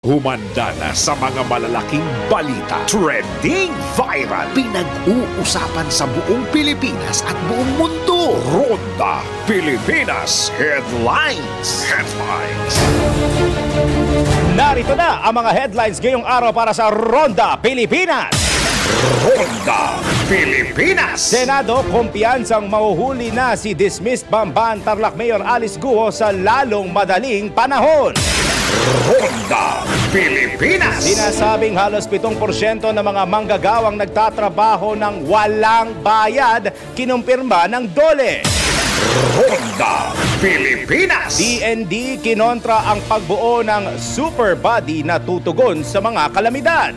Humanda na sa mga malalaking balita, trending viral, pinag-uusapan sa buong Pilipinas at buong mundo. Ronda Pilipinas Headlines. Narito na ang mga headlines ngayong araw para sa Ronda Pilipinas. Ronda Pilipinas. Senado, kumpiyansang mahuhuli na si dismissed Bamban Tarlac Mayor Alice Guo sa lalong madaling panahon. Ronda Pilipinas. Sinasabing halos 7% ng mga manggagawang nagtatrabaho ng walang bayad, kinumpirma ng DOLE. Ronda Pilipinas. DND kinontra ang pagbuo ng super body na tutugon sa mga kalamidad.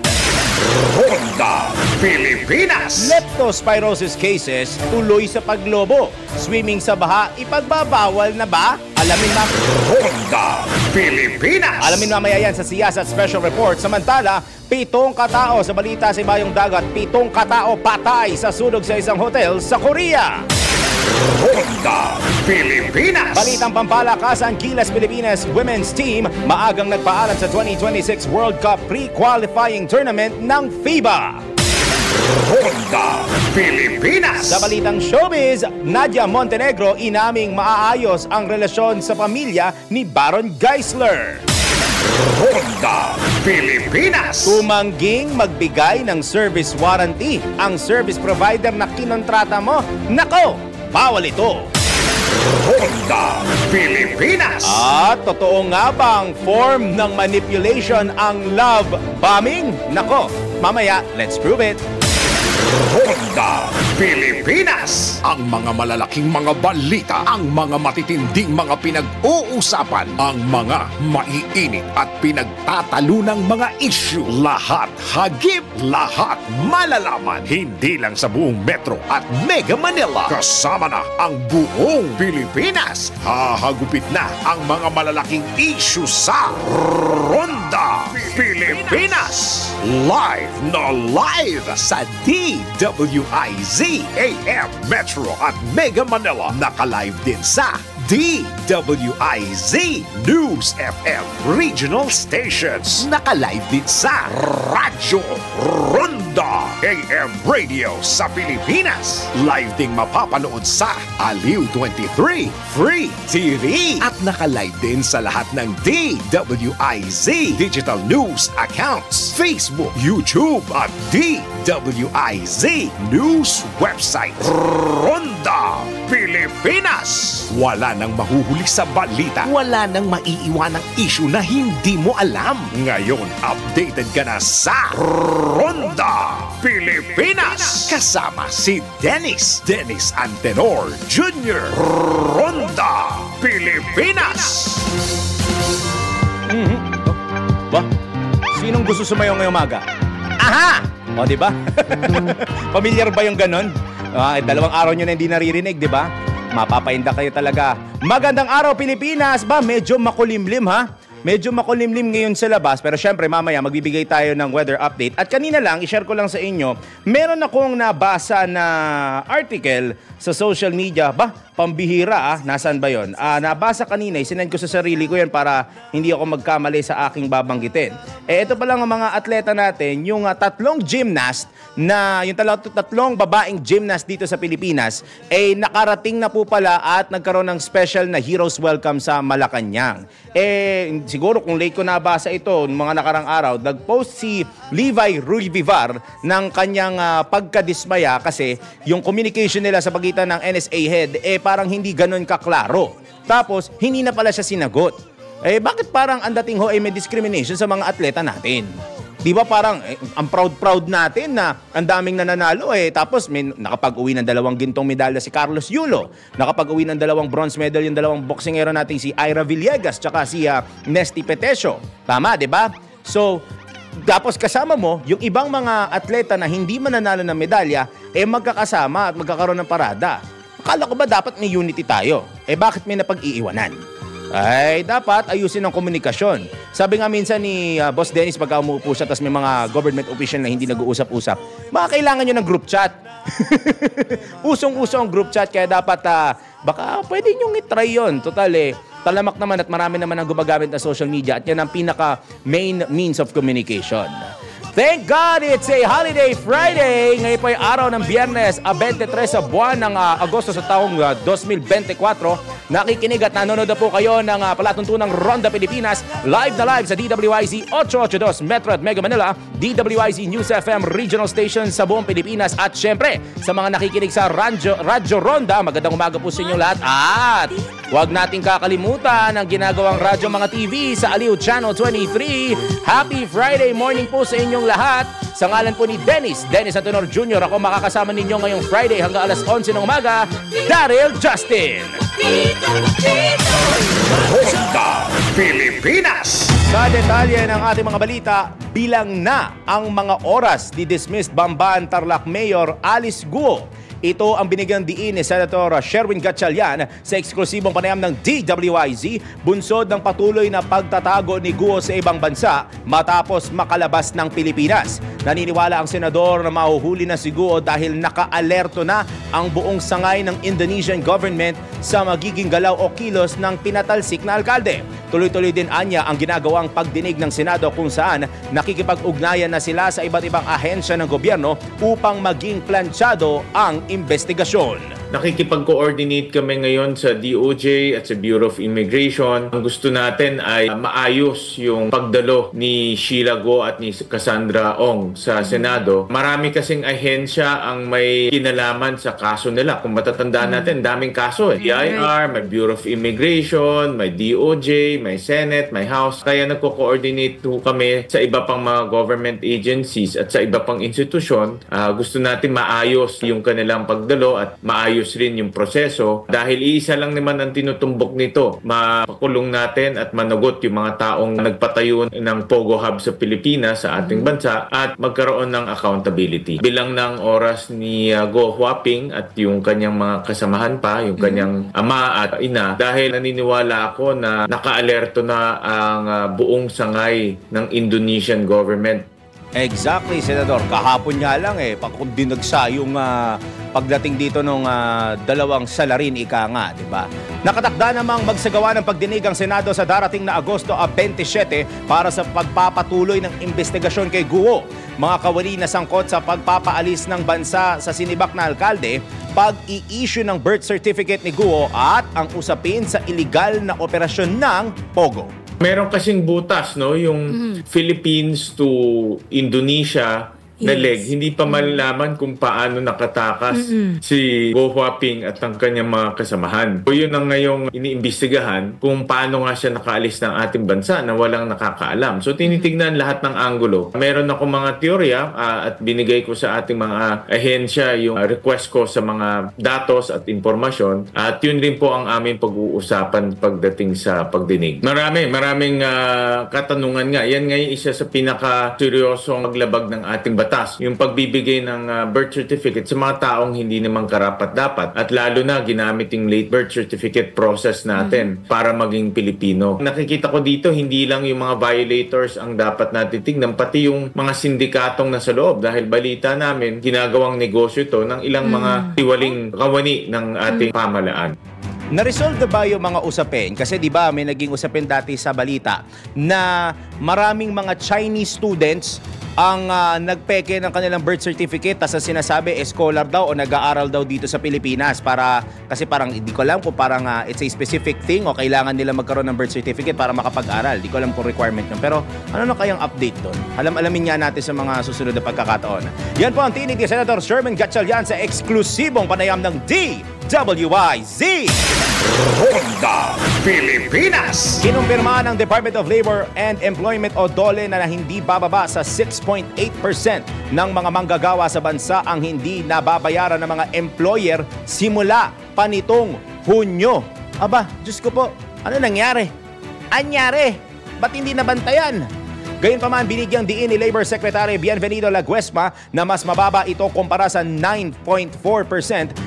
Ronda Pilipinas. Leptospirosis cases tuloy sa paglobo. Swimming sa baha, ipagbabawal na ba? Alamin na. Ronda Pilipinas. Alamin mamaya yan sa Siyasat Special Report. Samantala, 7 katao sa balita sa Ibayong Dagat, 7 katao patay sa sunog sa isang hotel sa Korea. Ronda Pilipinas. Balitang pampalakasan, Gilas Pilipinas Women's Team maagang nagpaalam sa 2026 World Cup pre-qualifying tournament ng FIBA. Ronda Pilipinas. Sa balitang showbiz, Nadia Montenegro inaming maaayos ang relasyon sa pamilya ni Baron Geisler. Ronda Pilipinas. Tumangging magbigay ng service warranty ang service provider na kinontrata mo. Nako, bawal ito. Ronda Pilipinas. At totoo nga bang form ng manipulation ang love bombing? Nako, mamaya, let's prove it. Ronda Pilipinas. Ang mga malalaking mga balita, ang mga matitinding mga pinag-uusapan, ang mga maiinit at pinagtatalunang mga issue. Lahat hagip, lahat malalaman. Hindi lang sa buong Metro at Mega Manila. Kasama na ang buong Pilipinas. Hahagupit na ang mga malalaking issue sa Ronda Pilipinas. Live na live sa DWIZ AM Metro at Mega Manila. Naka-live din sa DWIZ News FM Regional Stations. Naka-live din sa Radyo Ronda AM Radio sa Pilipinas. Live ding mapapanood sa Aliw 23 Free TV. At naka-live din sa lahat ng DWIZ Digital News accounts, Facebook, YouTube at DWIZ News website. Ronda Pilipinas. Wala nang mahuhuli sa balita. Wala nang maiiwanang issue na hindi mo alam. Ngayon, updated ka na sa Ronda Pilipinas. Kasama si Dennis Antenor Jr. Ronda Pilipinas. Ba? Sinong gusto sumayaw ngayong umaga? Aha! O, di ba? Familiar ba yung ganon? 2 araw nyo na hindi naririnig, di ba? Mapapainda kayo talaga. Magandang araw, Pilipinas! Ba, medyo makulimlim, ha? Medyo makulimlim ngayon sa labas, pero syempre mamaya magbibigay tayo ng weather update. At kanina lang, i-share ko lang sa inyo, meron akong nabasa na article sa social media. Ba, pambihira nasaan ba yun? Nabasa kanina, sinend ko sa sarili ko yan para hindi ako magkamali sa aking babanggitin. Ito pa lang ang mga atleta natin, yung 3 gymnast na, yung 3 babaeng gymnast dito sa Pilipinas, nakarating na po pala at nagkaroon ng special na Heroes Welcome sa Malacanang. Siguro kung late ko nabasa ito, mga nakarang araw, nag-post si Levi Ruivivar ng kanyang pagkadismaya kasi yung communication nila sa pagitan ng NSA head, parang hindi ganun kaklaro. Tapos, hindi na pala siya sinagot. Bakit parang ang dating ho may discrimination sa mga atleta natin? Di ba parang ang proud natin na ang daming nananalo tapos may nakapag-uwi ng 2 gintong medalya si Carlos Yulo. Nakapag-uwi ng 2 bronze medal yung 2 boksingero natin si Ira Villegas tsaka si Nesty Petesio. Tama, di ba? So, tapos kasama mo yung ibang mga atleta na hindi mananalo ng medalya magkakasama at magkakaroon ng parada. Akala ko ba dapat may unity tayo? Bakit may napag-iiwanan? Ay, dapat ayusin ang komunikasyon. Sabi nga minsan ni Boss Dennis pagka umuupo siya tapos may mga government official na hindi nag-uusap-usap, baka kailangan nyo ng group chat. Usong-uso ang group chat kaya dapat baka pwede nyo i-try yun. Total talamak naman at marami naman ang gumagamit na social media at yan ang pinaka main means of communication. Thank God it's a holiday Friday. Ngayon po ay araw ng Biyernes, 23 sa buwan ng Agosto sa taong 2024. Nakikinig at nanonood na po kayo ng palatuntunang Ronda Pilipinas live na live sa DWIZ 882 Metro at Mega Manila, DWIZ News FM Regional Station sa buong Pilipinas at syempre sa mga nakikinig sa Radyo Ronda, magandang umaga po sa inyong lahat at huwag nating kakalimutan ang ginagawang radyo mga TV sa Aliw Channel 23. Happy Friday morning po sa inyong lahat. Sa ngalan po ni Dennis Antonor Jr. ako makakasama ninyo ngayong Friday hanggang alas 11 ng umaga, Daryl Justin. Ronda Pilipinas. Sa detalye ng ating mga balita, bilang na ang mga oras ni dismissed Bamban Tarlac Mayor Alice Guo. Ito ang binigyang diin ni Senator Sherwin Gatchalian sa eksklusibong panayam ng DWIZ, bunsod ng patuloy na pagtatago ni Guo sa ibang bansa matapos makalabas ng Pilipinas. Naniniwala ang senador na mahuhuli na si Guo dahil naka-alerto na ang buong sangay ng Indonesian government sa magiging galaw o kilos ng pinatalsik na alkalde. Tuloy-tuloy din anya ang ginagawang pagdinig ng Senado kung saan nakikipag-ugnayan na sila sa iba't ibang ahensya ng gobyerno upang maging plansyado ang investigasyon. Nakikipag-coordinate kami ngayon sa DOJ at sa Bureau of Immigration. Ang gusto natin ay maayos yung pagdalo ni Sheila Guo at ni Cassandra Ong sa Senado. Marami kasing ahensya ang may kinalaman sa kaso nila. Kung matatandaan natin, daming kaso. BIR, may Bureau of Immigration, may DOJ, may Senate, may House. Kaya nagko-coordinate kami sa iba pang mga government agencies at sa iba pang institusyon. Gusto natin maayos yung kanilang pagdalo at maayos rin yung proseso dahil iisa lang naman ang tinutumbok nito. Mapakulong natin at managot yung mga taong nagpatayo ng Pogo Hub sa Pilipinas, sa ating bansa at magkaroon ng accountability. Bilang ng oras ni Go Huaping at yung kanyang mga kasamahan pa, yung kanyang ama at ina, dahil naniniwala ako na naka-alerto na ang buong sangay ng Indonesian government. Exactly, Senador. Kahapon nga lang dinagsa yung pagdating dito nung dalawang salarin ika nga, di ba? Nakatakda namang magsagawa ng pagdinig ang Senado sa darating na Agosto 27 para sa pagpapatuloy ng investigasyon kay Guo. Mga kawani na sangkot sa pagpapaalis ng bansa sa sinibak na alkalde, pag-i-issue ng birth certificate ni Guo at ang usapin sa iligal na operasyon ng Pogo. Meron kasing butas, no? Yung Philippines to Indonesia na leg. Hindi pa malalaman kung paano nakatakas si Go Huaping at ang kanyang mga kasamahan. So yun ang ngayong iniimbestigahan kung paano nga siya nakaalis ng ating bansa na walang nakakaalam. So tinitignan lahat ng anggulo. Meron ako mga teorya at binigay ko sa ating mga ahensya yung request ko sa mga datos at impormasyon. At yun rin po ang aming pag-uusapan pagdating sa pagdinig. Maraming katanungan nga. Yan ngayon isa sa pinaka-seryosong maglabag ng ating batas. Yung pagbibigay ng birth certificate sa mga taong hindi naman karapat-dapat at lalo na ginamit yung late birth certificate process natin para maging Pilipino. Nakikita ko dito hindi lang yung mga violators ang dapat natin tignan, pati yung mga sindikatong nasa loob dahil balita namin ginagawang negosyo ito ng ilang mga tiwaling kawani ng ating pamahalaan. Na-resolve ba yung mga usapin? Kasi di ba may naging usapin dati sa balita na maraming mga Chinese students ang nagpeke ng kanilang birth certificate tas sinasabi scholar daw o nag-aaral daw dito sa Pilipinas kasi parang hindi ko alam kung parang it's a specific thing o kailangan nila magkaroon ng birth certificate para makapag-aral. Hindi ko alam kung requirement yun. Pero ano na kayang update doon? Alamin nga natin sa mga susunod na pagkakataon. Yan po ang tinig ni Senator Sherwin Gatchalian sa eksklusibong panayam ng DWIZ. Ronda Pilipinas. Kinumpirma ng Department of Labor and Employment o DOLE na hindi bababa sa 6.8% ng mga manggagawa sa bansa ang hindi nababayaran ng mga employer simula pa nitong Hunyo. Aba, Diyos ko po, ano nangyari? Anyari? Ba't hindi nabantayan? Gayunpaman, binigyang diin ni Labor Secretary Bienvenido Laguesma na mas mababa ito kumpara sa 9.4%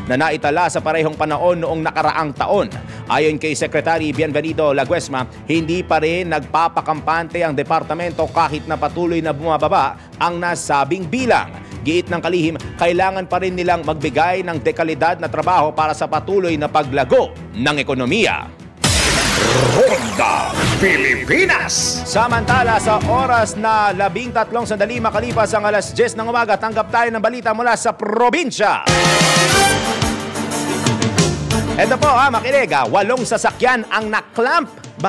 na naitala sa parehong panahon noong nakaraang taon. Ayon kay Secretary Bienvenido Laguesma, hindi pa rin nagpapakampante ang departamento kahit na patuloy na bumababa ang nasabing bilang. Giit ng kalihim, kailangan pa rin nilang magbigay ng dekalidad na trabaho para sa patuloy na paglago ng ekonomiya. Ronda Pilipinas. Samantala sa oras na 13 sandali makalipas ang alas 10 ng umaga, tanggap tayo ng balita mula sa probinsya. Ito po makinig 8 sasakyan ang naklamp.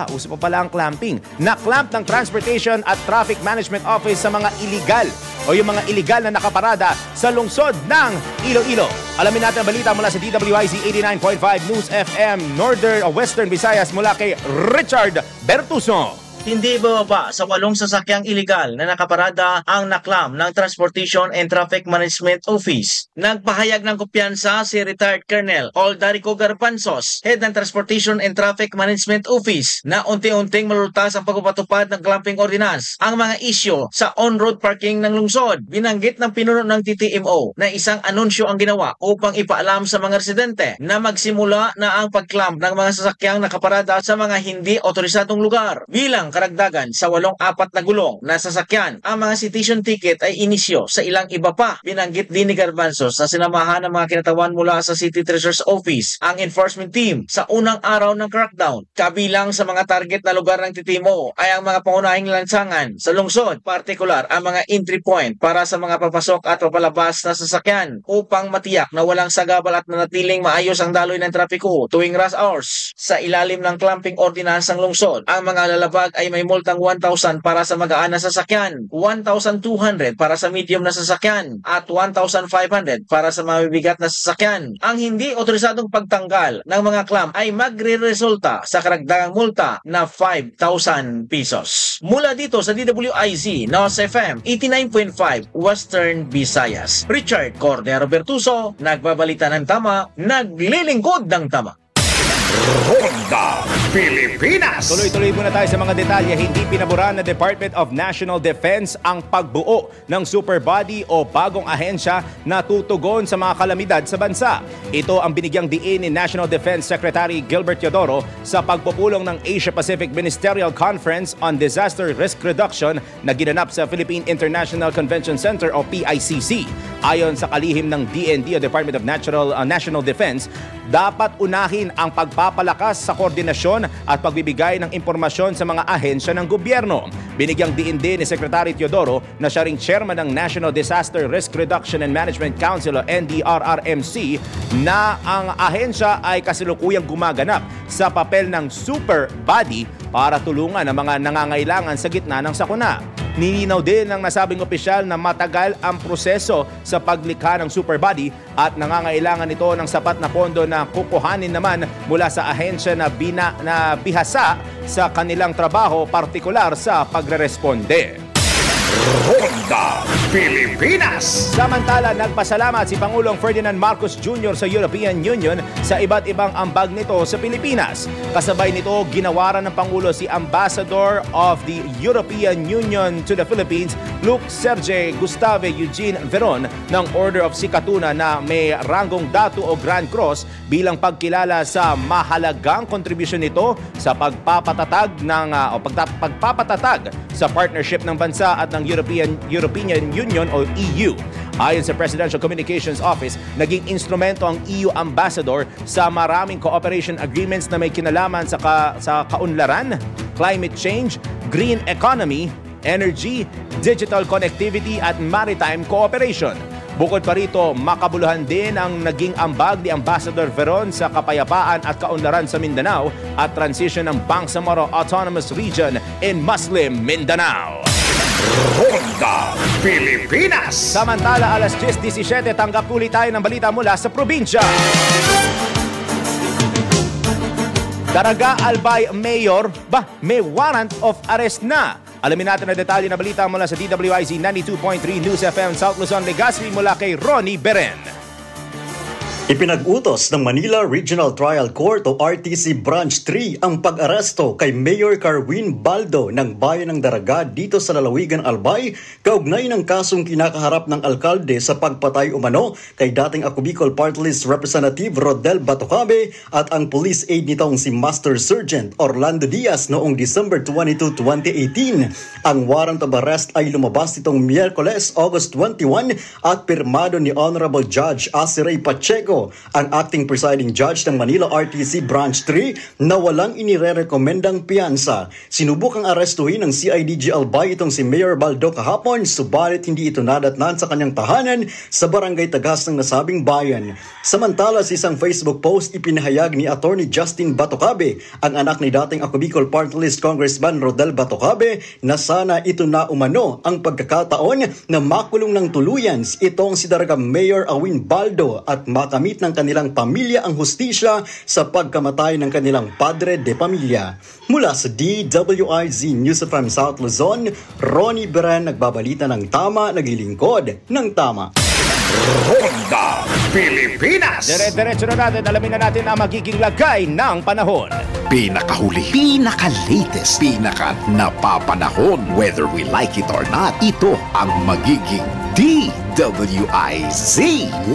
Uso pa pala ang clamping. Naklamp ng Transportation at Traffic Management Office sa mga illegal o yung mga illegal na nakaparada sa lungsod ng Iloilo. Alamin natin ang balita mula sa DWIZ 89.5 News FM Northern o Western Visayas mula kay Richard Bertuso. Hindi bababa sa 8 sasakyang iligal na nakaparada ang naklam ng Transportation and Traffic Management Office. Nagpahayag ng kumpiyansa si retired Colonel Oldarico Garbanzos, Head ng Transportation and Traffic Management Office, na unti-unting malulutas ang pagpapatupad ng clamping ordinance ang mga isyo sa on-road parking ng lungsod. Binanggit ng pinuno ng TTMO na isang anunsyo ang ginawa upang ipaalam sa mga residente na magsimula na ang pagclamp ng mga sasakyang nakaparada sa mga hindi otorisadong lugar. Bilang karagdagan sa 8 na gulong na sasakyan, ang mga citation ticket ay inisyo sa ilang iba pa. Binanggit din ni Garbanzos na sinamahan ng mga kinatawan mula sa City Treasurer's Office ang enforcement team sa unang araw ng crackdown. Kabilang sa mga target na lugar ng TTMO ay ang mga pangunahing lansangan sa lungsod, partikular ang mga entry point para sa mga papasok at papalabas na sasakyan upang matiyak na walang sagabal at nanatiling maayos ang daloy ng trapiko tuwing rush hours. Sa ilalim ng clamping ordinance ng lungsod, ang mga lalabag ay may multang 1,000 para sa magaan na sasakyan, 1,200 para sa medium na sasakyan, at 1,500 para sa mabibigat na sasakyan. Ang hindi otorisadong pagtanggal ng mga clamp ay magre-resulta sa karagdagang multa na 5,000 pesos. Mula dito sa DWIZ Nos FM 89.5 Western Visayas, Richard Cordero Bertuso, nagbabalita ng tama, naglilingkod ng tama. Ronda Pilipinas. Tuloy-tuloy muna tayo sa mga detalye. Hindi pinaboran ng Department of National Defense ang pagbuo ng super body o bagong ahensya na tutugon sa mga kalamidad sa bansa. Ito ang binigyang diin ni National Defense Secretary Gilbert Teodoro sa pagpupulong ng Asia-Pacific Ministerial Conference on Disaster Risk Reduction na ginanap sa Philippine International Convention Center o PICC. Ayon sa kalihim ng DND o Department of National Defense, dapat unahin ang pagpapalakas sa koordinasyon at pagbibigay ng impormasyon sa mga ahensya ng gobyerno. Binigyang diin din ni Secretary Teodoro na siya ring chairman ng National Disaster Risk Reduction and Management Council o NDRRMC na ang ahensya ay kasalukuyang gumaganap sa papel ng super body para tulungan ang mga nangangailangan sa gitna ng sakuna. Nilinaw din ng nasabing opisyal na matagal ang proseso sa paglikha ng super body at nangangailangan ito ng sapat na pondo na kukuhanin naman mula sa ahensya na bihasa sa kanilang trabaho, partikular sa pagreresponde. Ronda Pilipinas. Samantala, nagpasalamat si Pangulong Ferdinand Marcos Jr. sa European Union sa iba't ibang ambag nito sa Pilipinas. Kasabay nito, ginawaran ng Pangulo si Ambassador of the European Union to the Philippines, Luke Sergey Gustave Eugene Veron, ng Order of Sikatuna na may ranggong Datu o Grand Cross bilang pagkilala sa mahalagang kontribusyon nito sa pagpapatatag sa partnership ng bansa at ng European Union o EU. Ayon sa Presidential Communications Office, naging instrumento ang EU Ambassador sa maraming cooperation agreements na may kinalaman sa kaunlaran, climate change, green economy, energy, digital connectivity at maritime cooperation. Bukod pa rito, makabuluhan din ang naging ambag ni Ambassador Veron sa kapayapaan at kaunlaran sa Mindanao at transition ng Bangsamoro Autonomous Region in Muslim Mindanao. Ronda Pilipinas. Samantala, alas 10:17, tanggap ulit tayo ng balita mula sa probinsya. Daraga Albay Mayor, may warrant of arrest na. Alamin natin ang detalye na balita mula sa DWIZ 92.3 News FM South Luzon, Legazpi mula kay Ronnie Beren. Ipinag-utos ng Manila Regional Trial Court o RTC Branch 3 ang pag-aresto kay Mayor Carwin Baldo ng Bayan ng Daraga dito sa Lalawigan, Albay, kaugnay ng kasong kinakaharap ng alkalde sa pagpatay umano kay dating Ako Bicol Party List Representative Rodel Batocabe at ang police aide nitong si Master Sergeant Orlando Diaz noong December 22, 2018. Ang warrant of arrest ay lumabas nitong Miyerkules, August 21 at pirmado ni Honorable Judge Asiray Pacheco Pacifico ang acting presiding judge ng Manila RTC Branch 3 na walang inirerekomendang piyansa. Sinubukang arestuhin ng CIDG Albay itong si Mayor Baldo kahapon, subalit hindi ito nadatnan sa kanyang tahanan sa barangay Tagas ng nasabing bayan. Samantala, sa isang Facebook post, ipinahayag ni Attorney Justin Batocabe, ang anak ni dating Ako Bicol Party List Congressman Rodel Batocabe, na sana ito na umano ang pagkakataon na makulong ng tuluyan itong si Daraga Mayor Awin Baldo at makamit ng kanilang pamilya ang hustisya sa pagkamatay ng kanilang padre de pamilya. Mula sa DWIZ News FM South Luzon, Ronnie Beren nagbabalita ng tama, naglilingkod ng tama. Ronda Pilipinas. Dire-diretso na natin, alamin na natin ang magiging lagay ng panahon. Pinakahuli, pinaka-latest, pinaka-napapanahon. Whether we like it or not, ito ang magiging DWIZ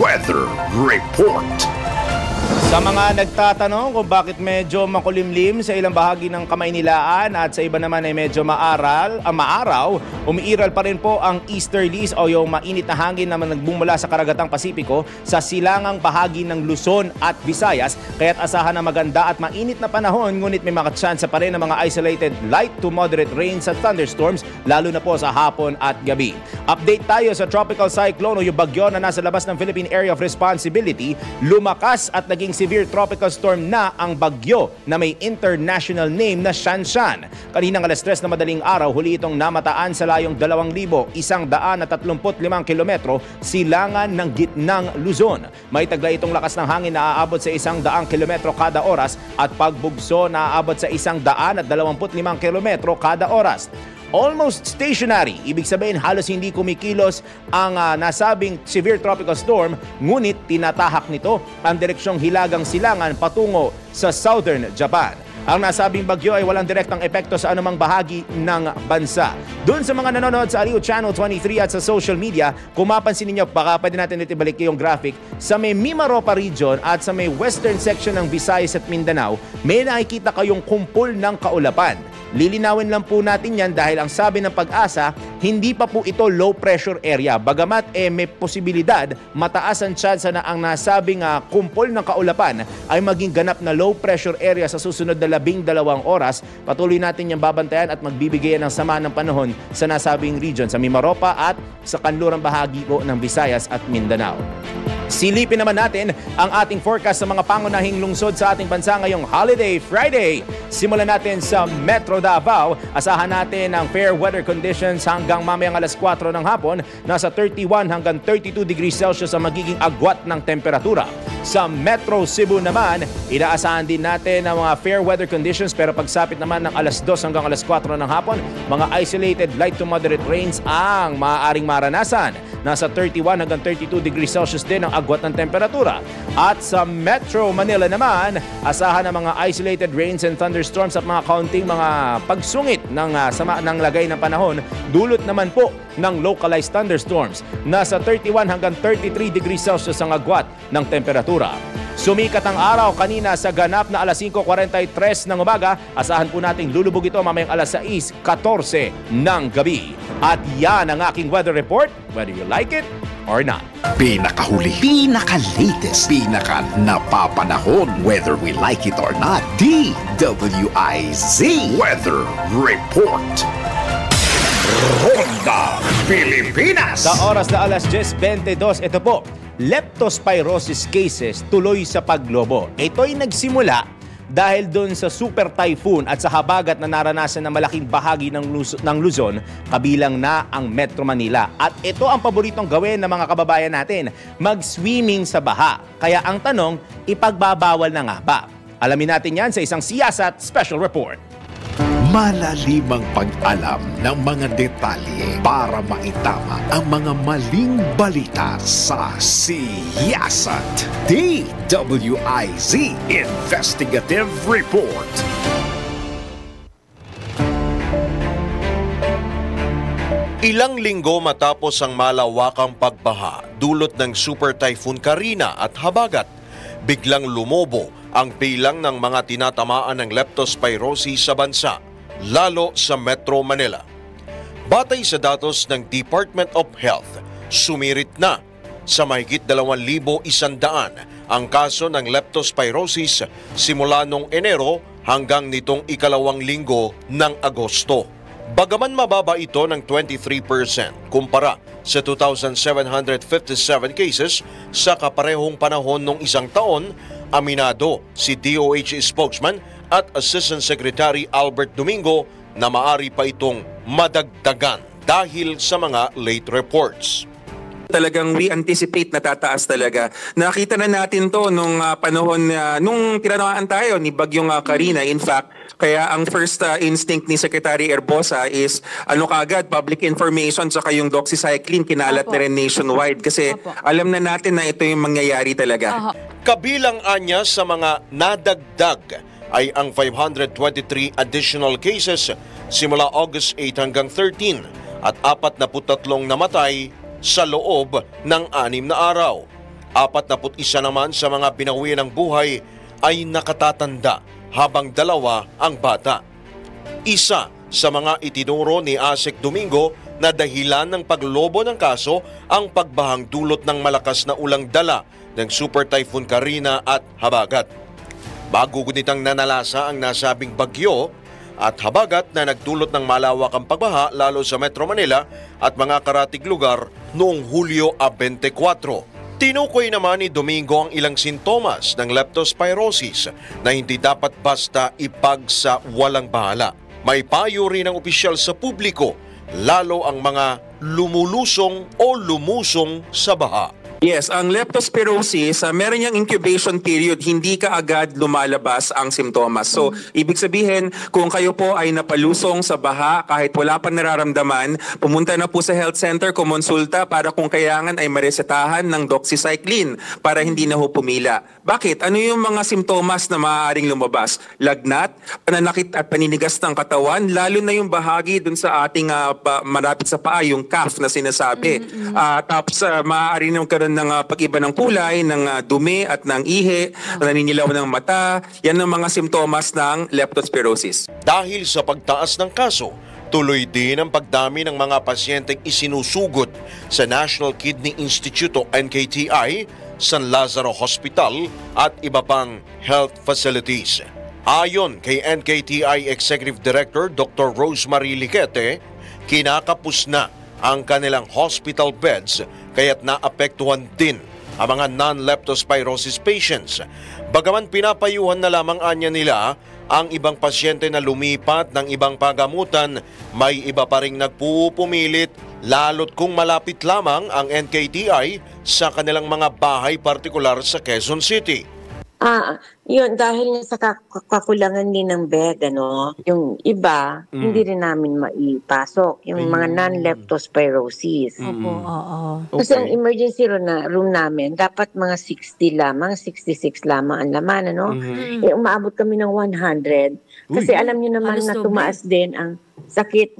Weather Report. Sa mga nagtatanong kung bakit medyo makulimlim sa ilang bahagi ng Kamaynilaan at sa iba naman ay medyo maaraw, umiiral pa rin po ang easterlies o yung mainit na hangin na nagbumula sa karagatang Pasipiko sa silangang bahagi ng Luzon at Visayas. Kaya't asahan na maganda at mainit na panahon, ngunit may makatsansa pa rin ng mga isolated light to moderate rains at thunderstorms, lalo na po sa hapon at gabi. Update tayo sa tropical cyclone o yung bagyo na nasa labas ng Philippine Area of Responsibility. Lumakas at naging severe tropical storm na ang bagyo na may international name na Shanshan. Kaninang alas 3 na madaling araw, huli itong namataan sa layong 2,135 kilometro silangan ng gitnang Luzon. May taglay itong lakas ng hangin na aabot sa 100 kilometro kada oras at pagbugso na aabot sa 125 kilometro kada oras. Almost stationary, ibig sabihin halos hindi kumikilos ang nasabing severe tropical storm, ngunit tinatahak nito ang direksyong hilagang silangan patungo sa southern Japan. Ang nasabing bagyo ay walang direktang epekto sa anumang bahagi ng bansa. Doon sa mga nanonood sa Aliw Channel 23 at sa social media, kung mapansin ninyo, baka pwede natin dito ibalik yung graphic, sa may Mimaropa region at sa may western section ng Visayas at Mindanao, may nakikita kayong kumpol ng kaulapan. Lilinawin lang po natin yan dahil ang sabi ng Pag-asa, hindi pa po ito low pressure area. Bagamat may posibilidad, mataas ang tsansa na ang nasabing kumpol ng kaulapan ay maging ganap na low pressure area sa susunod na 12 oras. Patuloy natin yung babantayan at magbibigayan ng sama ng panahon sa nasabing region sa Mimaropa at sa kanlurang bahagi po ng Visayas at Mindanao. Silipin naman natin ang ating forecast sa mga pangunahing lungsod sa ating bansa ngayong Holiday Friday. Simulan natin sa Metro Davao. Asahan natin ang fair weather conditions hanggang mamayang alas 4 ng hapon. Nasa 31 hanggang 32 degrees Celsius ang magiging agwat ng temperatura. Sa Metro Cebu naman, inaasahan din natin ang mga fair weather conditions pero pagsapit naman ng alas 2 hanggang alas 4 ng hapon, mga isolated light to moderate rains ang maaaring maranasan. Nasa 31 hanggang 32 degrees Celsius din ang agwat ng temperatura. At sa Metro Manila naman, asahan ang mga isolated rains and thunderstorms at mga kaunting mga pagsungit ng lagay ng panahon, dulot naman po ng localized thunderstorms. Nasa 31 hanggang 33 degrees Celsius ang agwat ng temperatura. Sumikat ang araw kanina sa ganap na alas 5:43 ng umaga. Asahan po nating lulubog ito mamayang alas 6:14 ng gabi. At yan ang aking weather report, whether you like it or not. Pinakahuli, pinaka-latest, pinaka-napapanahon. Whether we like it or not, DWIZ Weather Report. Ronda Pilipinas. Sa oras na alas 10:22, ito po, leptospirosis cases tuloy sa paglobo. Ito'y nagsimula dahil doon sa super typhoon at sa habagat na naranasan ng malaking bahagi ng Luzon, kabilang na ang Metro Manila. At ito ang paboritong gawin ng mga kababayan natin, mag-swimming sa baha. Kaya ang tanong, ipagbabawal na nga ba? Alamin natin yan sa isang Siyasat Special Report. Malalimang pag-alam ng mga detalye para maitama ang mga maling balita sa Siyasat. DWIZ Investigative Report. Ilang linggo matapos ang malawakang pagbaha dulot ng Super Typhoon Karina at habagat, biglang lumobo ang bilang ng mga tinatamaan ng leptospirosis sa bansa, lalo sa Metro Manila. Batay sa datos ng Department of Health, sumirit na sa mahigit 2,100 ang kaso ng leptospirosis simula noong Enero hanggang nitong ikalawang linggo ng Agosto. Bagaman mababa ito ng 23% kumpara sa 2,757 cases sa kaparehong panahon ng isang taon, aminado si DOH spokesman at Assistant Secretary Albert Domingo na maari pa itong madagdagan dahil sa mga late reports. Talagang we anticipate na tataas talaga. Nakita na natin to nung panahon nung tinanungan tayo ni Bagyong Karina. In fact, kaya ang first instinct ni Secretary Herbosa is kaagad public information saka yung doxycycline kinalat na rin nationwide kasi alam na natin na ito yung mangyayari talaga. Kabilang anya sa mga nadagdag ay ang 523 additional cases simula August 8 hanggang 13 at 43 namatay sa loob ng 6 na araw. 41 naman sa mga binawian ng buhay ay nakatatanda habang 2 ang bata. Isa sa mga itinuro ni Asek Domingo na dahilan ng paglobo ng kaso ang pagbahang dulot ng malakas na ulang dala ng Super Typhoon Karina at Habagat. Bago gunitang nanalasa ang nasabing bagyo at habagat na nagdulot ng malawakang pagbaha lalo sa Metro Manila at mga karatig lugar noong Hulyo 24. Tinukoy naman ni Domingo ang ilang sintomas ng leptospirosis na hindi dapat basta ipagsa walang bahala. May payo rin ang opisyal sa publiko, lalo ang mga lumulusong o lumusong sa baha. Yes, ang leptospirosis, meron niyang incubation period, hindi ka agad lumalabas ang simptomas. So, ibig sabihin, kung kayo po ay napalusong sa baha kahit wala pa nararamdaman, pumunta na po sa health center, kumonsulta para kung kailangan ay maresetahan ng doxycycline para hindi na ho pumila. Bakit? Ano yung mga simptomas na maaaring lumabas? Lagnat, pananakit at paninigas ng katawan, lalo na yung bahagi dun sa ating malapit sa paa, yung calf na sinasabi. Tapos maaari nang karoon ng pag-iba ng kulay, ng dumi at ng ihi, naninilaw ng mata. Yan ang mga simptomas ng leptospirosis. Dahil sa pagtaas ng kaso, tuloy din ang pagdami ng mga pasyenteng isinusugod sa National Kidney Institute o NKTI, San Lazaro Hospital at iba pang health facilities. Ayon kay NKTI Executive Director Dr. Rosemary Liquete, kinakapos na ang kanilang hospital beds kaya't naapektuhan din ang mga non-leptospirosis patients. Bagaman pinapayuhan na lamang anya nila ang ibang pasyente na lumipat ng ibang pagamutan, may iba pa ring nagpupumilit lalo't kung malapit lamang ang NKTI sa kanilang mga bahay partikular sa Quezon City. Yun, dahil sa kakulangan din ng bed, yung iba, hindi rin namin maipasok. Yung mga non-leptospirosis. Kasi ang emergency room namin, dapat mga 60 lamang, 66 lamang ang laman, umaabot kami ng 100. Kasi alam niyo naman na tumaas din ang sakit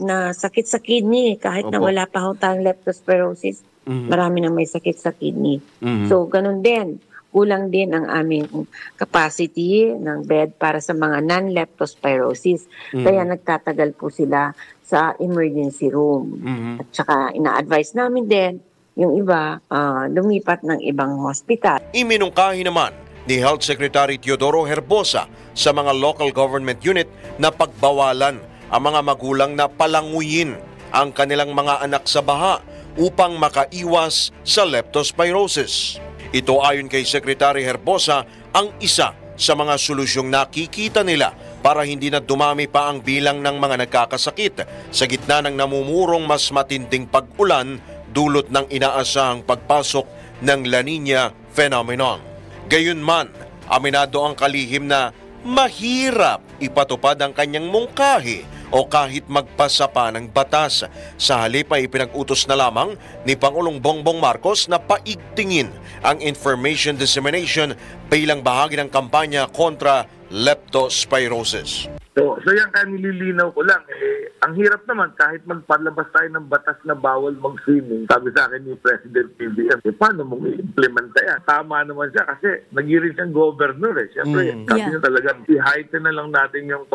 sa kidney, kahit na wala pa tayong leptospirosis. Marami na may sakit sa kidney. So, ganun din. Kulang din ang aming capacity ng bed para sa mga non-leptospirosis. Kaya nagtatagal po sila sa emergency room. At saka ina-advise namin din yung iba lumipat ng ibang hospital. Iminungkahi naman ni Health Secretary Teodoro Herbosa sa mga local government unit na pagbawalan ang mga magulang na palanguyin ang kanilang mga anak sa baha upang makaiwas sa leptospirosis. Ito ayon kay Secretary Herbosa ang isa sa mga solusyong nakikita nila para hindi na dumami pa ang bilang ng mga nagkakasakit sa gitna ng namumurong mas matinding pag-ulan dulot ng inaasahang pagpasok ng La Niña phenomenon. Gayunman, aminado ang kalihim na mahirap ipatupad ang kanyang mungkahi o kahit magpasa pa ng batas. Sa halip ay ipinag-utos na lamang ni Pangulong Bongbong Marcos na paigtingin ang information dissemination bilang bahagi ng kampanya kontra leptospirosis. So yan kaya nililinaw ko lang. Ang hirap naman kahit magpalabas tayo ng batas na bawal mag-swimming. Sabi sa akin ni President PBM, paano mong i-implementa yan? Tama naman siya kasi nagirin siyang governor eh. Siyempre, sabi niya talagang i-heighten na lang natin yung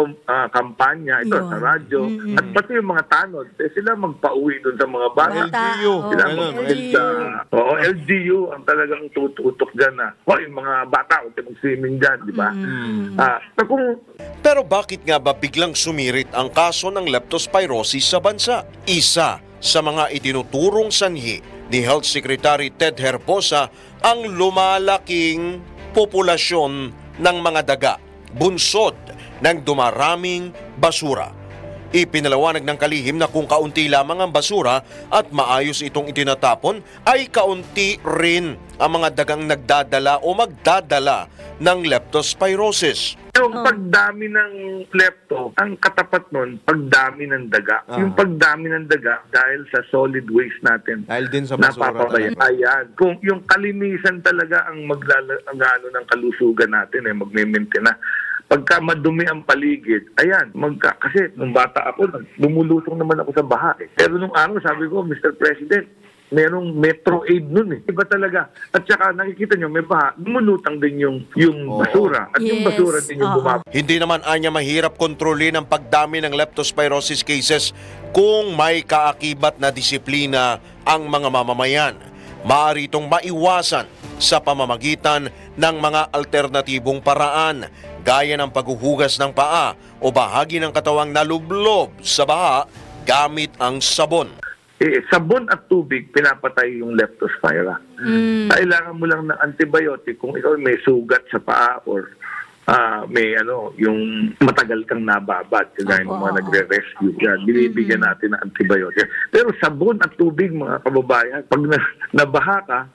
kampanya ito sa radyo. At pati yung mga tanod, sila magpauwi dun sa mga bahay. LGU. Sila LGU ang talagang tututok dyan na, yung mga bata, huwag mag-swimming dyan, di ba? Pero bakit nga ba biglang sumirit ang kaso ng leptospirosis sa bansa? Isa sa mga itinuturong sanhi ni Health Secretary Ted Herbosa ang lumalaking populasyon ng mga daga, bunsod ng dumaraming basura. Ipinalawanag ng kalihim na kung kaunti lamang ang basura at maayos itong itinatapon, ay kaunti rin ang mga dagang nagdadala o magdadala ng leptospirosis. Yung pagdami ng lepto, ang katapat nun, pagdami ng daga. Yung pagdami ng daga dahil sa solid waste natin. Dahil din sa basura. Ayan. Kung yung kalinisan talaga ang maglalagano ng kalusugan natin, magme-maintain na. Pagka madumi ang paligid, ayan, kasi nung bata ako, lumulusong naman ako sa baha. Pero nung araw, sabi ko, Mr. President, merong Metro Aid nun eh. Iba talaga. At saka nakikita nyo, may baha, lumulutang din yung basura. At yung basura din yung bumaba. Hindi naman anya mahirap kontrolin ang pagdami ng leptospirosis cases kung may kaakibat na disiplina ang mga mamamayan. Maaari itong maiwasan sa pamamagitan ng mga alternatibong paraan, gaya ng paghuhugas ng paa o bahagi ng katawang nalublob sa baha gamit ang sabon. Sabon at tubig, pinapatay yung leptospira. Kailangan mo lang ng antibiotic kung ikaw may sugat sa paa or may yung matagal kang nababad, kagaya ng mga nagre-rescue yan, binibigyan natin ng antibiotic. Pero sabon at tubig, mga kababayan, pag nabaha ka,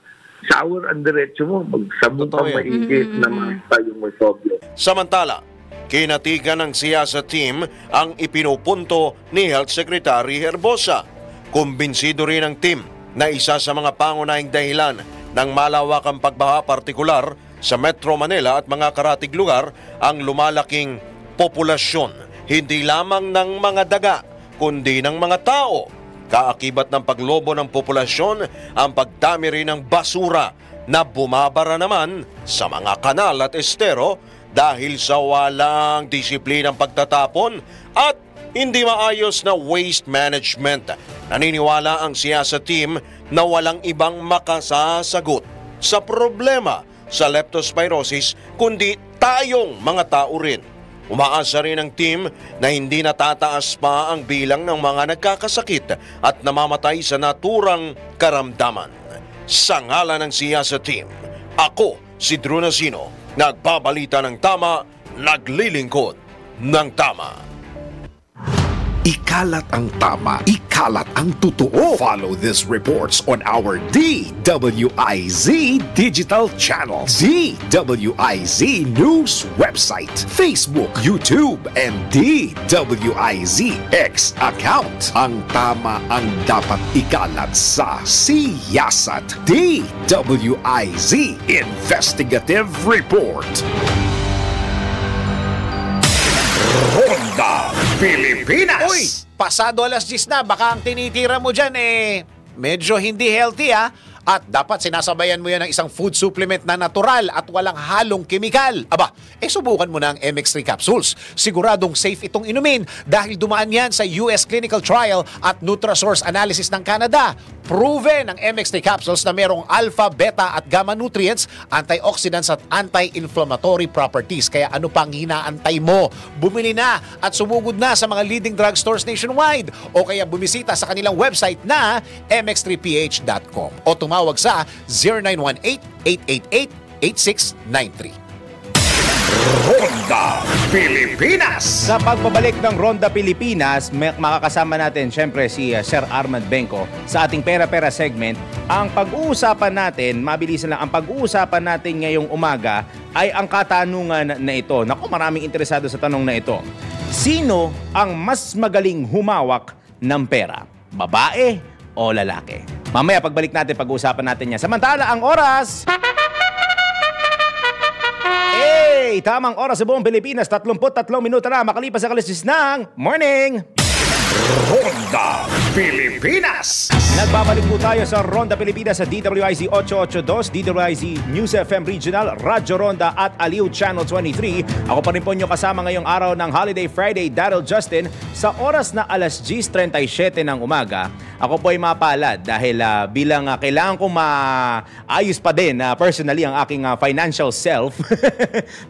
shower ang diretso mo, magsabon kang maigit na mga yung mikrobyo. Samantala, kinatigan ng siyasa team ang ipinupunto ni Health Secretary Herbosa. Kumbinsido rin ang team na isa sa mga pangunahing dahilan ng malawakang pagbaha partikular sa Metro Manila at mga karatig lugar ang lumalaking populasyon, hindi lamang ng mga daga, kundi ng mga tao. Kaakibat ng paglobo ng populasyon ang pagdami rin ng basura na bumabara naman sa mga kanal at estero dahil sa walang disiplinang pagtatapon at hindi maayos na waste management. Naniniwala ang siyasa team na walang ibang makasasagot sa problema sa leptospirosis kundi tayong mga tao rin. Umaasa rin ang team na hindi natataas pa ang bilang ng mga nagkakasakit at namamatay sa naturang karamdaman. Sa ngalan ng siyasa team, ako si Drew Nasino, nagbabalita ng tama, naglilingkod ng tama. Ikalat ang tama, ikalat ang totoo. Follow these reports on our DWIZ digital channel, DWIZ News website, Facebook, YouTube, and DWIZ X account. Ang tama ang dapat ikalat sa siyasat. DWIZ Investigative Report. Ronda Pilipinas! Uy, pasado alas 10 na, baka ang tinitira mo dyan medyo hindi healthy At dapat sinasabayan mo yan ng isang food supplement na natural at walang halong kemikal. Aba, subukan mo na ang MX3 capsules. Siguradong safe itong inumin dahil dumaan yan sa US clinical trial at Nutrasource analysis ng Canada. Proven ang MX3 capsules na merong alpha, beta at gamma nutrients, antioxidants at anti-inflammatory properties. Kaya ano pang hinaantay mo? Bumili na at sumugod na sa mga leading drugstores nationwide o kaya bumisita sa kanilang website na mx3ph.com o tumawag sa 0918-888-8693. Ronda Pilipinas! Sa pagbabalik ng Ronda Pilipinas, makakasama natin syempre si Sir Armand Benco sa ating pera-pera segment. Ang pag-uusapan natin, mabilisan lang, ang pag-uusapan natin ngayong umaga ay ang katanungan na ito. Naku, maraming interesado sa tanong na ito. Sino ang mas magaling humawak ng pera? Babae o lalaki? Mamaya pagbalik natin, pag-uusapan natin yan. Samantala, ang oras... Friday, tamang oras sa buong Pilipinas, 33 minuto na makalipas sa kalisis ng morning. Ronda Pilipinas. Nagbabalik po tayo sa Ronda Pilipinas sa DWIZ 882, DWIZ News FM Regional, Radyo Ronda at Aliw Channel 23. Ako pa rin po nyo kasama ngayong araw ng Holiday Friday, Daryl Justin, sa oras na alas 10:37 ng umaga. Ako po ay mapalad dahil bilang kailangan kong maayos pa din personally ang aking financial self.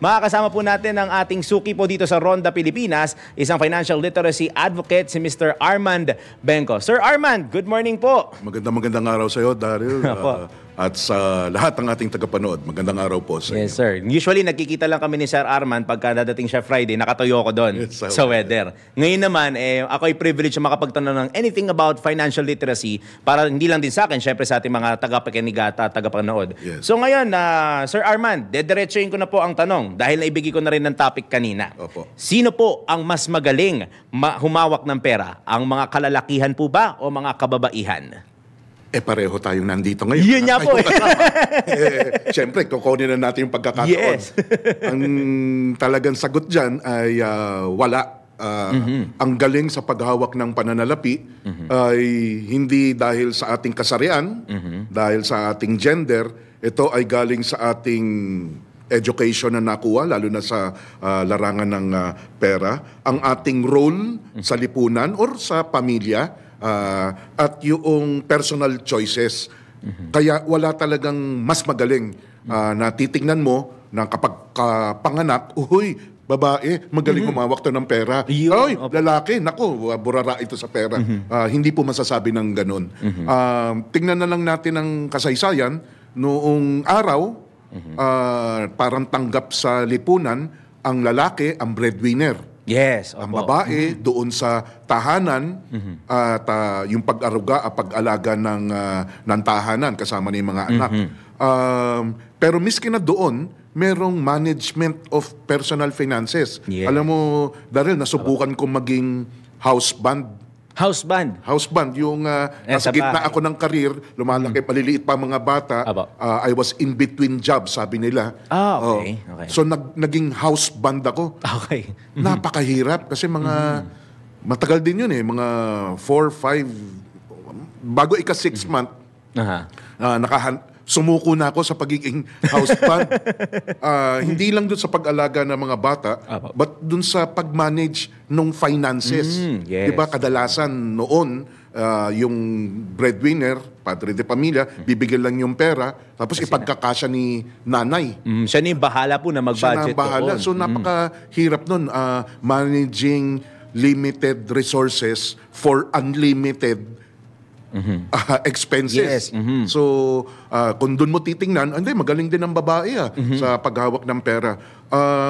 Makakasama po natin ang ating suki po dito sa Ronda Pilipinas, isang financial literacy advocate, si Mr. Armand Benco. Sir Armand, good morning po. Magandang araw sa iyo, Daryl. At sa lahat ng ating tagapanood, magandang araw po sa inyo. Yes, sir. Usually, nagkikita lang kami ni Sir Armand pagka dadating siya Friday, nakatayo ko doon sa weather. Ngayon naman, ako ay privilege na makapagtanong ng anything about financial literacy para hindi lang din sa akin, syempre sa ating mga tagapakinig at tagapanood. Yes. So ngayon, Sir Armand, dediretsuhin ko na po ang tanong dahil naibigay ko na rin ng topic kanina. Opo. Sino po ang mas magaling humawak ng pera? Ang mga kalalakihan po ba o mga kababaihan? Pareho tayong nandito ngayon. Yun nga po. Siyempre, kukunin na natin yung pagkakataon. Yes. Ang talagang sagot dyan ay wala. Ang galing sa paghawak ng pananalapi ay hindi dahil sa ating kasarian, dahil sa ating gender. Ito ay galing sa ating education na nakuha, lalo na sa larangan ng pera. Ang ating role sa lipunan or sa pamilya, at yung personal choices. Kaya wala talagang mas magaling na titingnan mo na kapag panganak, uy, babae, magaling humawak to ng pera. Ay, lalaki, naku, burara ito sa pera. Hindi po masasabi ng ganun. Tingnan na lang natin ang kasaysayan. Noong araw, parang tanggap sa lipunan, ang lalaki, ang breadwinner. Yes. Ang babae doon sa tahanan at yung pag-alaga ng tahanan kasama ng mga anak. Pero miski na doon, merong management of personal finances. Yeah. Alam mo, Daryl, nasubukan ko maging house band. House band, yung nasa gitna ako ng karir, lumalaki, paliliit pa mga bata. I was in between jobs, sabi nila. Okay. So naging house band ako. Okay. Napakahirap kasi matagal din yun mga 4, 5, bago ika-6 month, sumuko na ako sa pagiging house band. Hindi lang dun sa pag-alaga ng mga bata, but dun sa pag-manage ng finances. Yes. Diba, kadalasan noon, yung breadwinner, padre de pamilya, bibigyan lang yung pera, tapos ipagkakasya ni nanay. Siya na yung bahala po na mag-budget. Siya na bahala. So napakahirap nun, managing limited resources for unlimited expenses. Yes. So, kung doon mo titingnan, magaling din ang babae sa paghawak ng pera.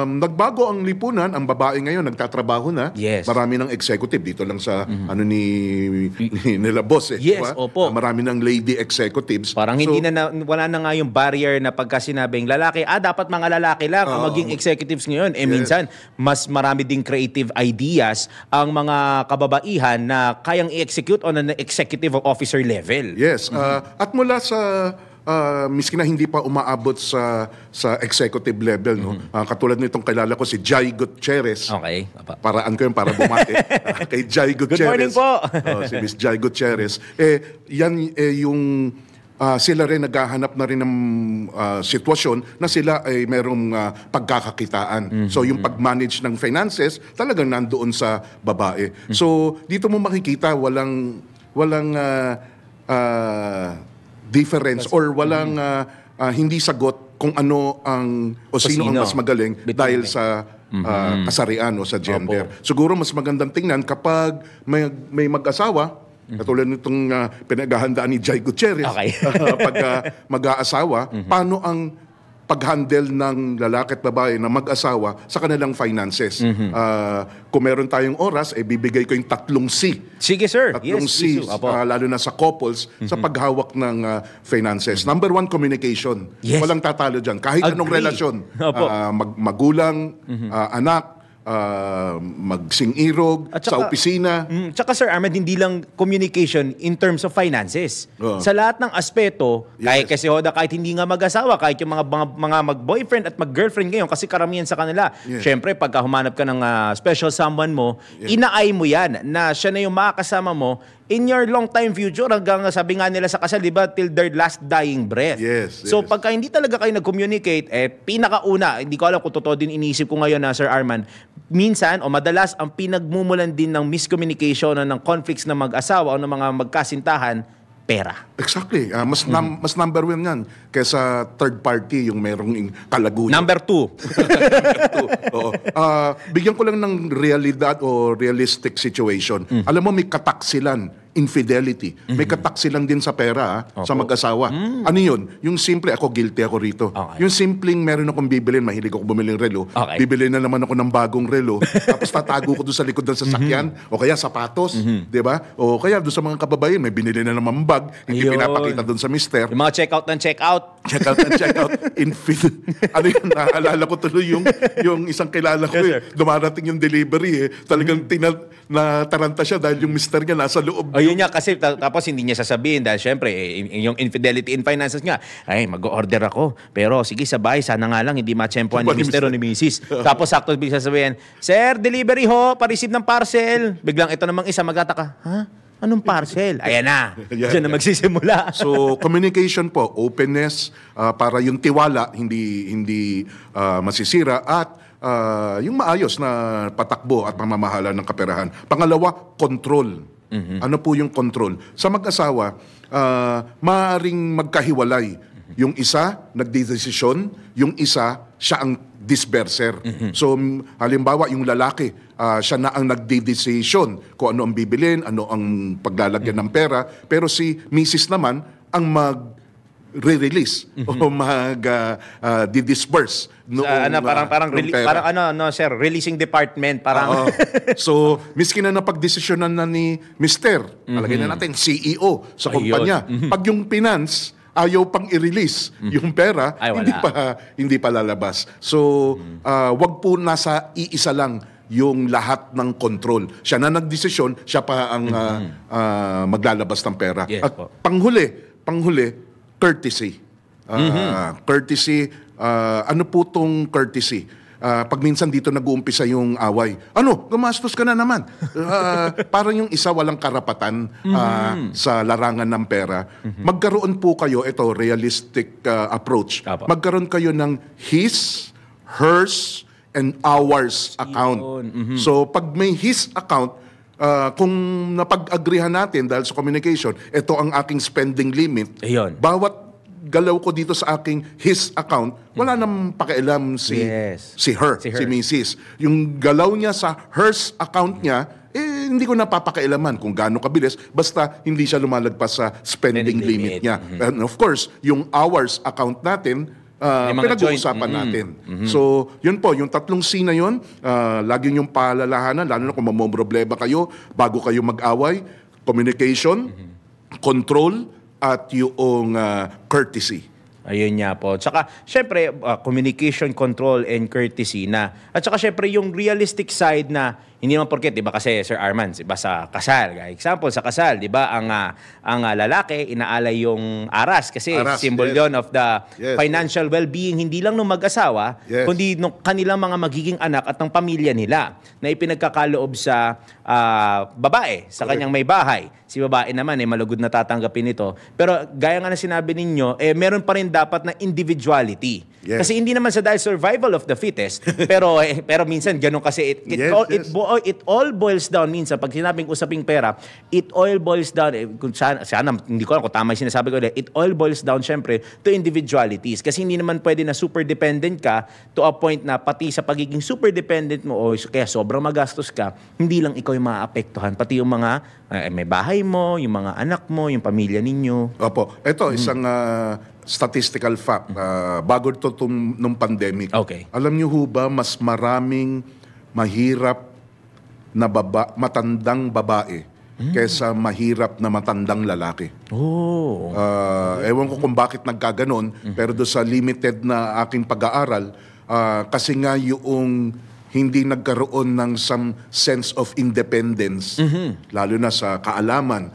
Nagbago ang lipunan, ang babae ngayon nagtatrabaho na. Yes. Marami ng executive dito lang sa nila boss Yes, diba? opo. Marami ng lady executives. Parang hindi wala na nga yung barrier na pagka sinabing lalaki, dapat mga lalaki lang ang maging executives ngayon. Minsan, mas marami ding creative ideas ang mga kababaihan na kayang i-execute on an executive officer level. Yes. At mula sa miski na hindi pa umaabot sa executive level, no? Katulad nitong kilala ko si Jai Gutierrez. Okay. Paraan ko yun para bumati. Kay Jai Gutierrez. Good morning po. Si Miss Jai Gutierrez. Yan yung sila rin naghahanap na rin ng sitwasyon na sila ay merong pagkakakitaan. So yung pag-manage ng finances talagang nandoon sa babae. So dito mo makikita walang difference or walang hindi sagot kung ano sino ang mas magaling dahil sa kasarian o sa gender. Siguro mas magandang tingnan kapag may mag-asawa, katulad nitong pinaghahandaan ni Jai Gutierrez, pag mag-aasawa, paano ang pag-handle ng lalaki at babae na mag-asawa sa kanilang finances. Kung meron tayong oras, bibigay ko yung 3 C. Sige, sir. Tatlong C, lalo na sa couples, sa paghawak ng finances. Number 1, communication. Yes. Walang tatalo dyan. Kahit anong relasyon, magulang, anak, magsing-irog At sa saka- opisina. Tsaka Sir Ahmed, hindi lang communication in terms of finances. Sa lahat ng aspeto, kahit kasi Hoda, kahit hindi nga mag-asawa, kahit yung mga mag-boyfriend at mag-girlfriend ngayon, kasi karamihan sa kanila. Yes. Siyempre, pagka humanap ka ng special someone mo, inaay mo yan na siya na yung makakasama mo in your long time future, hanggang sabi nga nila sa kasal, di ba, till their last dying breath. Yes, So yes. pagka hindi talaga kayo nag-communicate, pinakauna, hindi ko alam kung totoo din iniisip ko ngayon na Sir Arman, minsan o madalas ang pinagmumulan din ng miscommunication o ng conflicts ng mag-asawa o ng mga magkasintahan, pera. Exactly. Mas number one yan kaysa third party yung merong kalaguyo. Number 2. Oo. Bigyan ko lang ng realidad o realistic situation. Alam mo, may kataksilan, infidelity. May kataksilan din sa pera sa mag-asawa. Ano yun? Yung simple, ako guilty ako rito. Okay. Yung simpleng meron akong bibilin, mahilig ako bumili ng relo. Okay. Bibili na naman ako ng bagong relo. Tapos tatago ko doon sa likod ng sasakyan. O kaya sapatos. Di ba? O kaya doon sa mga kababayan, may binili na naman bag. Hindi Ayun. pinapakita doon sa mister. Yung mga check-out ng check-out. Check out and check out. Ano yun, naalala ko tuloy yung isang kilala ko dumarating yung delivery Talagang nataranta siya dahil yung mister niya nasa loob. Ayun niya, kasi tapos hindi niya sasabihin dahil syempre, yung infidelity in finances nga, ay, mag-order ako. Pero sige, sa bahay, sana nga lang hindi matsyempohan ni Mr. o ni Mrs. Tapos sakto bigla sasabihin, Sir, delivery ho, pa-receive ng parcel. Biglang ito namang isa magtataka, ha? Anong parcel? Ayan na. Diyan na magsisimula. So, communication po, openness, para yung tiwala hindi masisira at yung maayos na patakbo at pamamahala ng kaperahan. Pangalawa, control. Ano po yung control? Sa mag-asawa, maaaring magkahiwalay. Yung isa, nagdedesisyon, yung isa, siya ang disperser. So, halimbawa, yung lalaki, siya na ang nagdedesisyon kung ano ang bibilin, ano ang paglalagyan ng pera, pero si Mrs. naman ang mag-re-release o mag-disperse parang sir, releasing department, parang So, miski na napagdesisyonan na ni Mr. Alagay na natin CEO sa kumpanya. Pag yung finance ayaw pang i-release yung pera, Ay, hindi pa lalabas. So, wag po nasa iisa lang yung lahat ng control. Siya na nagdesisyon, siya pa ang maglalabas ng pera. Yes, At po. panghuli, courtesy. Courtesy, ano po tong courtesy? Pag minsan dito nag-uumpisa yung away. Ano? Gumastos ka na naman. Parang yung isa walang karapatan sa larangan ng pera. Magkaroon po kayo, ito, realistic approach. Apo. Magkaroon kayo ng his, hers, and ours account. So, pag may his account, kung napag-agrihan natin dahil sa communication, ito ang aking spending limit. Ayun. Bawat galaw ko dito sa aking his account, wala namang pakialam si her, si Mrs. Yung galaw niya sa hers account niya, hindi ko napapakailaman kung gaano kabilis, basta hindi siya lumalagpas sa spending limit niya. And of course, yung ours account natin, pinag-uusapan natin. So, yun po, yung tatlong C na yun, lagi yung paalalahanan, lalo na kung mamomroblema kayo, bago kayo mag-away, communication, control, at yung courtesy. Ayun nga po. Tsaka, syempre, communication, control, and courtesy na. At tsaka, syempre, yung realistic side na, hindi naman porket, di ba kasi, Sir Arman, di ba sa kasal, example, sa kasal, di ba, ang lalaki, inaalay yung aras, kasi symbol yon of the financial well-being, hindi lang ng mag-asawa, kundi ng kanilang mga magiging anak at ng pamilya nila, na ipinagkakaloob sa babae, sa kanyang may bahay. Si babae naman, malugod na tatanggapin ito. Pero, gaya nga na sinabi ninyo, meron pa rin dapat na individuality. Kasi hindi naman sa dahil survival of the fittest, pero minsan ganun kasi it all boils down minsan pag sinabing usaping pera, it all boils down kung sana hindi ko alam kung tama yung sinasabi ko, it all boils down syempre to individualities kasi hindi naman pwede na super dependent ka to a point na pati sa pagiging super dependent mo o kaya sobrang magastos ka, hindi lang ikaw yung maaapektuhan, pati yung mga may bahay mo, yung mga anak mo, yung pamilya ninyo. Opo, ito isang statistical fact. Bago ito nung pandemic. Okay. Alam niyo ho ba, mas maraming mahirap na matandang babae kesa mahirap na matandang lalaki. Oh. Ewan ko kung bakit nagkaganon, pero do sa limited na aking pag-aaral, kasi nga yung hindi nagkaroon ng some sense of independence, lalo na sa kaalaman,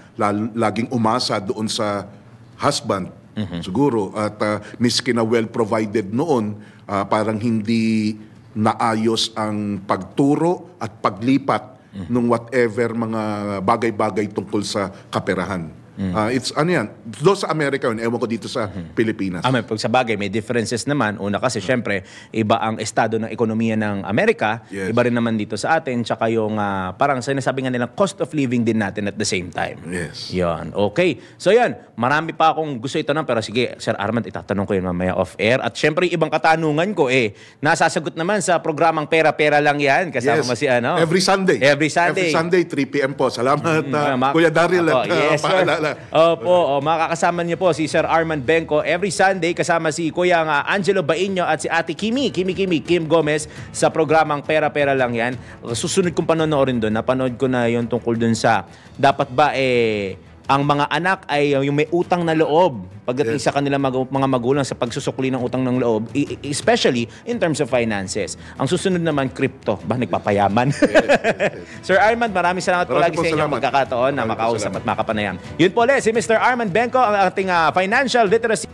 laging umasa doon sa husband, siguro. At miski na well-provided noon, parang hindi naayos ang pagturo at paglipat ng whatever mga bagay-bagay tungkol sa kaperahan. It's ano yan, doon sa Amerika yun, ewan ko dito sa Pilipinas. Pag sa bagay, may differences naman. Una kasi, syempre, iba ang estado ng ekonomiya ng Amerika, iba rin naman dito sa atin, tsaka yung parang sinasabi nga nilang cost of living din natin at the same time. Yes. Yan. Okay. So yan, marami pa akong gusto itanong, pero sige, Sir Armand, itatanong ko yun mamaya off-air. At syempre, ibang katanungan ko nasasagot naman sa programang Pera-Pera Lang Yan. Kasama mo si ano? Every Sunday. Every Sunday. Every Sunday, 3 p.m. po. Salamat, Kuya Daryl. Yes, sir. Opo, makakasama niyo po si Sir Armand Benco every Sunday kasama si Kuya Angelo Bainyo at si Ate Kim Gomez sa programang Pera-Pera Lang Yan. Susunod kong panonoorin doon, napanood ko na yung tungkol doon sa dapat ba ang mga anak ay yung may utang na loob pagdating sa kanilang mga magulang sa pagsusukli ng utang ng loob, especially in terms of finances. Ang susunod naman, crypto. Ba, nagpapayaman? Sir Armand, maraming salamat po lagi sa inyong pagkakataon na makausap at makapanayam. Yun po ulit, si Mr. Armand Benco, ang ating financial literacy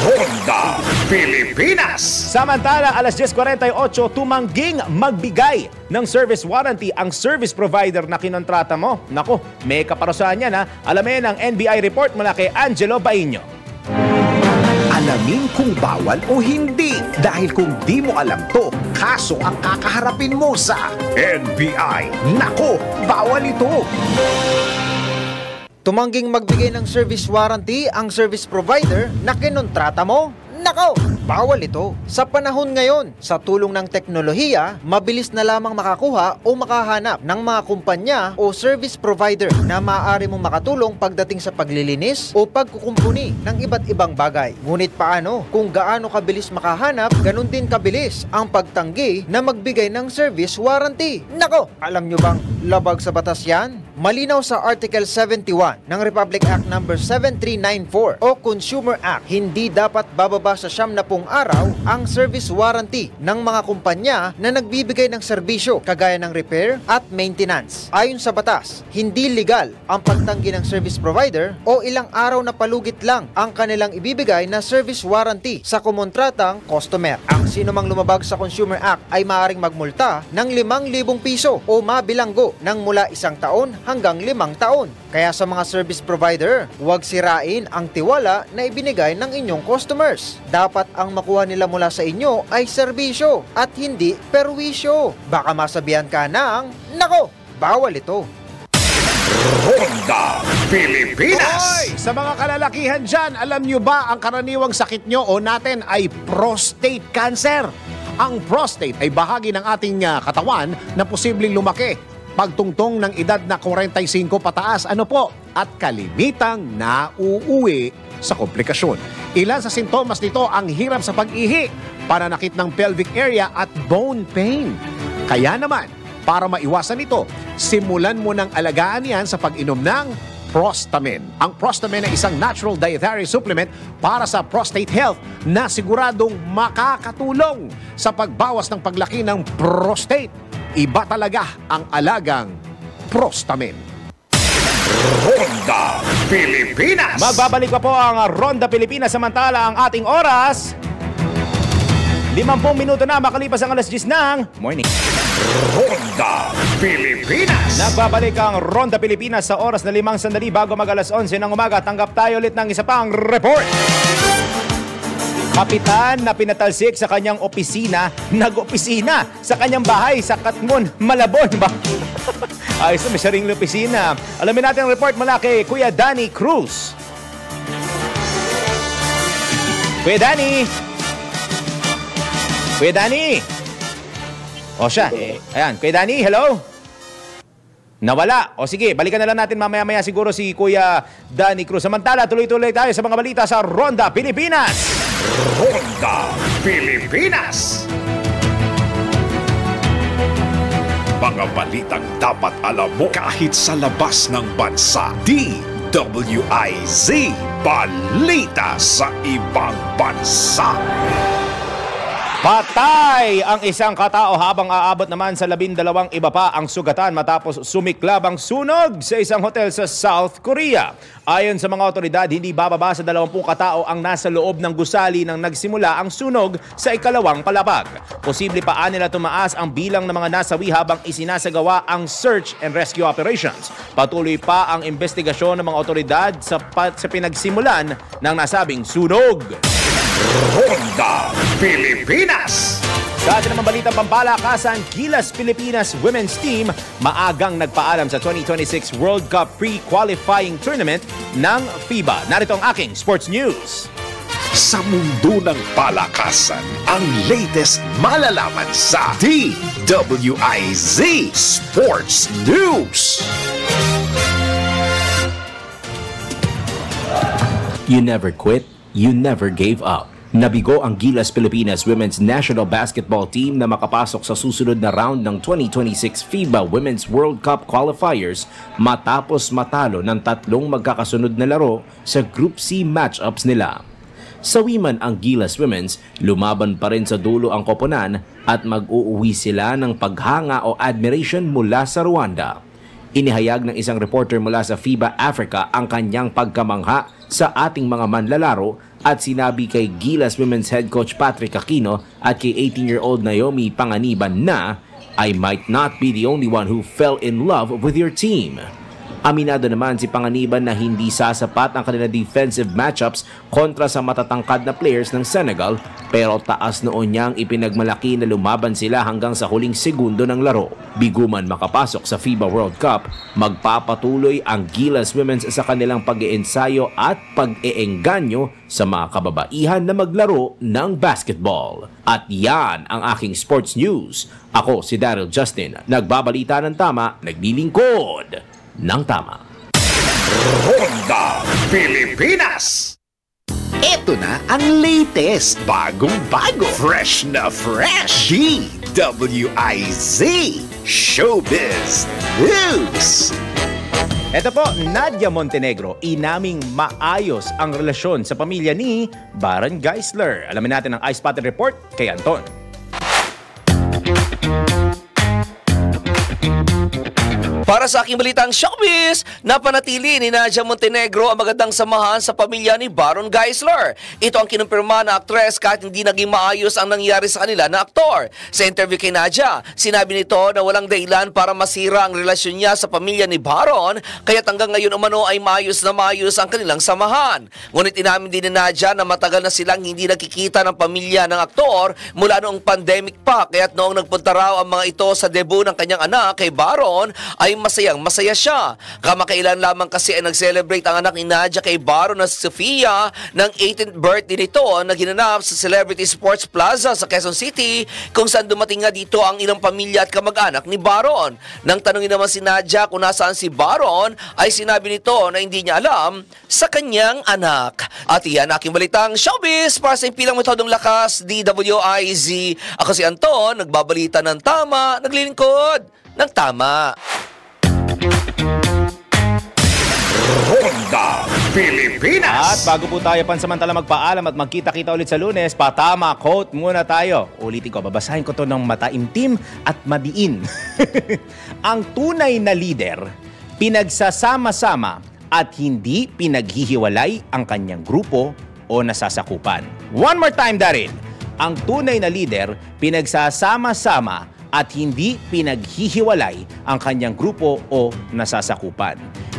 Ronda Pilipinas. Samantala, alas 10:48, tumangging magbigay ng service warranty ang service provider na kinontrata mo. Nako, may kaparusahan yan ha. Alamin ang NBI report mula kay Angelo Bainyo. Alamin kung bawal o hindi. Dahil kung di mo alam to, kaso ang kakaharapin mo sa NBI. Nako, bawal ito. Tumangging magbigay ng service warranty ang service provider na kinontrata mo? Nako, bawal ito. Sa panahon ngayon, sa tulong ng teknolohiya, mabilis na lamang makakuha o makahanap ng mga kumpanya o service provider na maaari mong makatulong pagdating sa paglilinis o pagkukumpuni ng iba't ibang bagay. Ngunit paano? Kung gaano kabilis makahanap, ganun din kabilis ang pagtanggi na magbigay ng service warranty. Nako, alam nyo bang labag sa batas yan? Malinaw sa Article 71 ng Republic Act No. 7394 o Consumer Act, hindi dapat bababa sa 70 araw ang service warranty ng mga kumpanya na nagbibigay ng serbisyo kagaya ng repair at maintenance. Ayon sa batas, hindi legal ang pagtanggi ng service provider o ilang araw na palugit lang ang kanilang ibibigay na service warranty sa kumontratang customer. Ang sino mang lumabag sa Consumer Act ay maaaring magmulta ng 5,000 piso o mabilanggo ng mula 1 taon hanggang 5 taon. Kaya sa mga service provider, huwag sirain ang tiwala na ibinigay ng inyong customers. Dapat ang makuha nila mula sa inyo ay serbisyo at hindi perwisyo. Baka masabihan ka ng, nako, bawal ito. Ronda Pilipinas. Hoy! Sa mga kalalakihan dyan, alam nyo ba ang karaniwang sakit nyo o natin ay prostate cancer? Ang prostate ay bahagi ng ating katawan na posibleng lumaki pagtungtong ng edad na 45 pataas, at kalimitang nauuwi sa komplikasyon. Ilan sa sintomas nito ang hirap sa pag-ihi, pananakit ng pelvic area at bone pain. Kaya naman, para maiwasan ito, simulan mo ng alagaan yan sa pag-inom ng Prostamin. Ang Prostamin ay isang natural dietary supplement para sa prostate health na siguradong makakatulong sa pagbawas ng paglaki ng prostate. Iba talaga ang alagang Prostamin. Ronda Pilipinas. Magbabalik pa po ang Ronda Pilipinas, samantala ang ating oras 50 minuto na makalipas ang alas 10 ng morning. Ronda Pilipinas. Nagbabalik ang Ronda Pilipinas sa oras na 5 sandali bago mag alas 11 ng umaga. Tanggap tayo ulit ng isa pang report. Kapitan na pinatalsik sa kanyang opisina, nag-opisina sa kanyang bahay sa Katmon, Malabon ba? Ayos na, may saring opisina. Alamin natin ang report mula kay Kuya Danny Cruz. Kuya Danny! Kuya Danny! O siya, ayan. Kuya Danny, hello? Nawala. O sige, balikan na lang natin mamaya-maya siguro si Kuya Danny Cruz. Samantala, tuloy-tuloy tayo sa mga balita sa Ronda Pilipinas. Ronda Pilipinas. Mga balitang dapat alam mo kahit sa labas ng bansa. DWIZ, balita sa ibang bansa. Patay ang isang katao habang aabot naman sa 12 iba pa ang sugatan matapos sumiklab ang sunog sa isang hotel sa South Korea. Ayon sa mga otoridad, hindi bababa sa 20 katao ang nasa loob ng gusali nang nagsimula ang sunog sa ikalawang palapag. Posible pa nila tumaas ang bilang ng mga nasawi habang isinasagawa ang search and rescue operations. Patuloy pa ang investigasyon ng mga otoridad sa pinagsimulan ng nasabing sunog. Ronda Pilipinas! Sa atin naman balitang pampalakasan, Gilas Pilipinas Women's Team maagang nagpaalam sa 2026 World Cup pre-qualifying tournament ng FIBA. Narito ang aking sports news. Sa mundo ng palakasan, ang latest malalaman sa DWIZ Sports News. You never quit, you never gave up. Nabigo ang Gilas Pilipinas Women's National Basketball Team na makapasok sa susunod na round ng 2026 FIBA Women's World Cup Qualifiers matapos matalo ng 3 magkakasunod na laro sa Group C matchups nila. Sawi man ang Gilas Women's, lumaban pa rin sa dulo ang koponan at mag-uuwi sila ng paghanga o admiration mula sa Rwanda. Inihayag ng isang reporter mula sa FIBA Africa ang kanyang pagkamangha sa ating mga manlalaro at sinabi kay Gilas Women's Head Coach Patrick Aquino at kay 18-year-old Naomi Panganiban na I might not be the only one who fell in love with your team. Aminado naman si Panganiban na hindi sasapat ang kanilang defensive matchups kontra sa matatangkad na players ng Senegal pero taas noon niyang ipinagmalaki na lumaban sila hanggang sa huling segundo ng laro. Biguman makapasok sa FIBA World Cup, magpapatuloy ang Gilas Women's sa kanilang pag-iensayo at pag-iengganyo sa mga kababaihan na maglaro ng basketball. At yan ang aking sports news. Ako si Daryl Justin, nagbabalita ng tama, naglilingkod ng tama. Ronda Pilipinas! Ito na ang latest, bagong-bago, fresh na fresh, DWIZ Showbiz News! Ito po, Nadia Montenegro, inaming maayos ang relasyon sa pamilya ni Baron Geisler. Alamin natin ang iSpotted Report kay Anton. Para sa aking balitang showbiz, napanatili ni Nadia Montenegro ang magandang samahan sa pamilya ni Baron Geisler. Ito ang kinumpirma na aktres kahit hindi naging maayos ang nangyari sa kanila na aktor. Sa interview kay Nadia, sinabi nito na walang dahilan para masira ang relasyon niya sa pamilya ni Baron, kaya't hanggang ngayon umano ay maayos na maayos ang kanilang samahan. Ngunit inamin din ni Nadia na matagal na silang hindi nakikita ng pamilya ng aktor mula noong pandemic pa, kaya't noong nagpunta raw ang mga ito sa debut ng kanyang anak kay Baron ay masaya siya. Kamakailan lamang kasi ay nag-celebrate ang anak ni Nadia kay Baron na si Sofia ng 18th birthday nito na ginanap sa Celebrity Sports Plaza sa Quezon City, kung saan dumating nga dito ang ilang pamilya at kamag-anak ni Baron. Nang tanungin naman si Nadia kung nasaan si Baron, ay sinabi nito na hindi niya alam sa kanyang anak. At iyan aking balitang showbiz para sa impilang metodong lakas, DWIZ. Ako si Anton, nagbabalita ng tama, naglilingkod ng tama. Ronda Pilipinas! At bago po tayo pansamantala magpaalam at magkita-kita ulit sa Lunes, patama quote muna tayo. Ulitin ko, babasahin ko to ng mataimtim at madiin. Ang tunay na lider, pinagsasama-sama at hindi pinaghihiwalay ang kanyang grupo o nasasakupan. One more time, Darin. Ang tunay na lider, pinagsasama-sama at hindi pinaghihiwalay ang kanyang grupo o nasasakupan.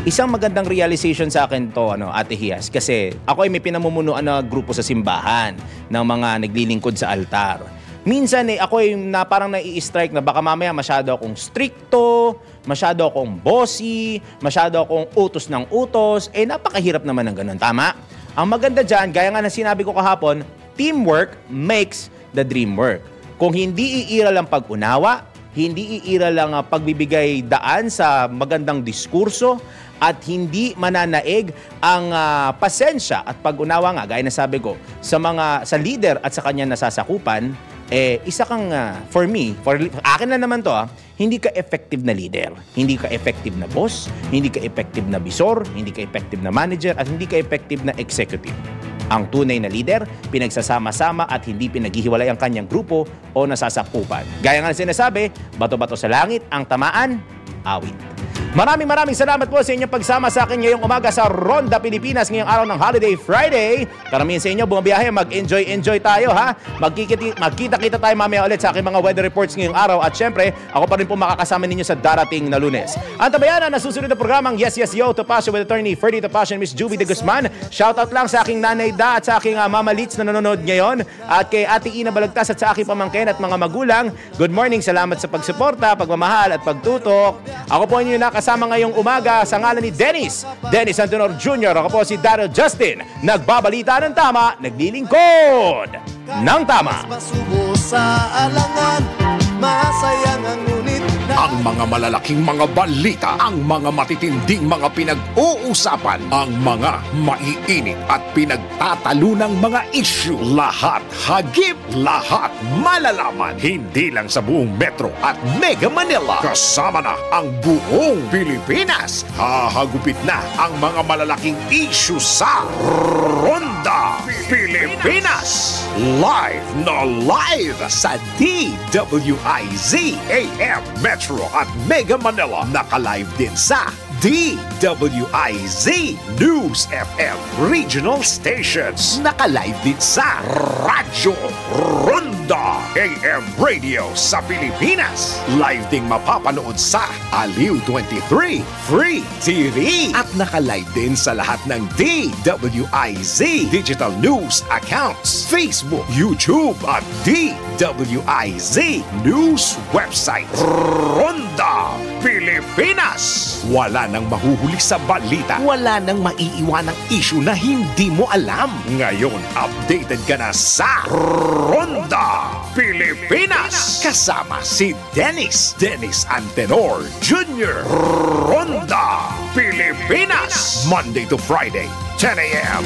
Isang magandang realization sa akin to, Ate Hias, kasi ako ay may pinamumunuan na grupo sa simbahan ng mga naglilingkod sa altar. Minsan ako ay parang nai-strike na baka mamaya masyado akong stricto, masyado akong bossy, masyado akong utos ng utos, napakahirap naman ng ganun, tama? Ang maganda dyan, gaya nga na sinabi ko kahapon, teamwork makes the dream work. Kung hindi iiral ang pag-unawa, hindi iiral ang pagbibigay daan sa magandang diskurso, at hindi mananaig ang pasensya at pag-unawa nga, gaya na sabi ko, sa leader at sa kanya nasasakupan, isa kang, for akin na naman to, hindi ka effective na leader, hindi ka effective na boss, hindi ka effective na bisor, hindi ka effective na manager, at hindi ka effective na executive. Ang tunay na lider, pinagsasama-sama at hindi pinaghihiwalay ang kanyang grupo o nasasakupan. Gaya nga sinasabi, bato-bato sa langit, ang tamaan, awit. Maraming salamat po sa inyong pagsama sa akin ngayong umaga sa Ronda Pilipinas ngayong araw ng Holiday Friday. Karamihan sa inyo bumabiyahe, mag-enjoy tayo ha. Magkita-kita tayo mamaya ulit sa aking mga weather reports ngayong araw at syempre, ako pa rin po makakasama ninyo sa darating na Lunes. Ang tabayanan na susunod na programang Yes Yes Yo Topacio with Attorney Ferdy Topacio and Miss Juby de Guzman. Shoutout lang sa aking nanay Da at sa aking Mama Litz na nanonood ngayon at kay Ate Ina Balagtas at sa aking pamangkin at mga magulang. Good morning, salamat sa pagsuporta, pagmamahal at pagtutok. Ako po inyo kasama ngayong umaga sa ngalan ni Dennis Antonor Jr. Ako po si Daryl Justin, nagbabalita ng tama, naglilingkod ng tama. Sa alangan, masayang ang ngunit ang mga malalaking mga balita, ang mga matitinding mga pinag-uusapan, ang mga maiinit at pinagtatalunang mga issue. Lahat hagip, lahat malalaman. Hindi lang sa buong Metro at Mega Manila. Kasama na ang buong Pilipinas. Hahagupit na ang mga malalaking issue sa Ronda Pilipinas. Live na live sa DWIZ AM Metro at Mega Manila. Naka-live din sa DWIZ News FM Regional Stations. Naka-live din sa Radyo Ronda AM Radio sa Pilipinas. Live ding mapapanood sa Aliw 23 Free TV. At naka-live din sa lahat ng DWIZ Digital News accounts, Facebook, YouTube at DWIZ News website. Ronda Pilipinas. Wala nang mahuhuli sa balita. Wala nang maiiwanang issue na hindi mo alam. Ngayon, updated ka na sa Ronda Pilipinas. Kasama si Dennis Antenor Jr. Ronda Pilipinas. Monday to Friday, 10 a.m.